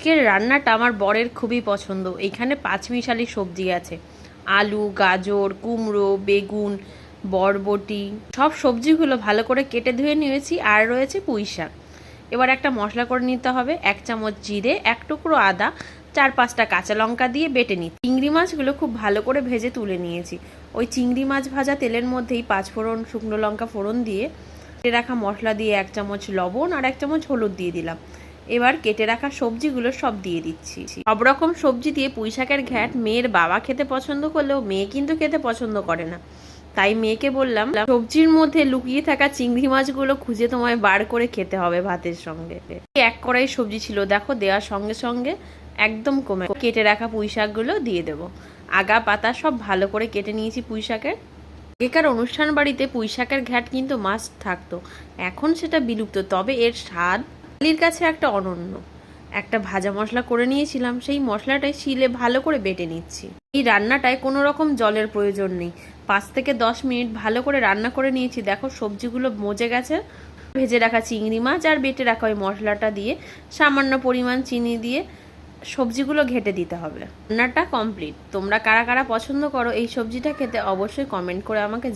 আজকের রান্নাটা আমার বরের খুবই পছন্দ। এখানে পাঁচমিশালি সবজি আছে, আলু, গাজর, কুমড়ো, বেগুন, বরবটি, সব সবজিগুলো ভালো করে কেটে ধুয়ে নিয়েছি। আর রয়েছে পুঁই শাক। এবার একটা মশলা করে নিতে হবে। 1 চামচ জিরে, 1 টুকরো আদা, 4-5টা কাঁচা লঙ্কা দিয়ে বেটে নিই। চিংড়ি মাছগুলো খুব ভালো করে ভেজে তুলে নিয়েছি। ওই চিংড়ি মাছ ভাজা তেলের মধ্যেই 5 ফোড়ন, শুকনো লঙ্কা ফোড়ন দিয়ে কেটে রাখা মশলা দিয়ে 1 চামচ লবণ আর 1 চামচ হলুদ দিয়ে দিলাম। এবার কেটে রাখা সবজিগুলো সব দিয়ে দিচ্ছি। সব রকম সবজি দিয়ে পুঁই শাকের ঘ্যাট মেয়ের বাবা খেতে পছন্দ করলেও মেয়ে কিন্তু খেতে পছন্দ করে না। তাই মেয়েকে বললাম, সবজির মধ্যে লুকিয়ে থাকা চিংড়ি মাছগুলো খুঁজে তোমায় বার করে খেতে হবে ভাতের সঙ্গে। 1 কড়াই সবজি ছিল, দেখো দেওয়ার সঙ্গে সঙ্গে একদম কমে। কেটে রাখা পুঁই শাকগুলো দিয়ে দেবো। আগা পাতা সব ভালো করে কেটে নিয়েছি পুঁই শাকের। আগেকার অনুষ্ঠান বাড়িতে পুঁই শাকের ঘ্যাট কিন্তু মাস্ট থাকতো, এখন সেটা বিলুপ্ত। তবে এর স্বাদ বাঙালির কাছে একটা অনন্য। একটা ভাজা মশলা করে নিয়েছিলাম, সেই মশলাটাই শিলে ভালো করে বেটে নিচ্ছি। এই রান্নাটায় কোনো রকম জলের প্রয়োজন নেই। 5 থেকে 10 মিনিট ভালো করে রান্না করে নিয়েছি। দেখো সবজিগুলো মজে গেছে। ভেজে রাখা চিংড়ি মাছ আর বেটে রাখা ওই মশলাটা দিয়ে সামান্য পরিমাণ চিনি দিয়ে সবজিগুলো ঘেটে দিতে হবে। রান্নাটা কমপ্লিট। তোমরা কারা কারা পছন্দ করো এই সবজিটা খেতে অবশ্যই কমেন্ট করে আমাকে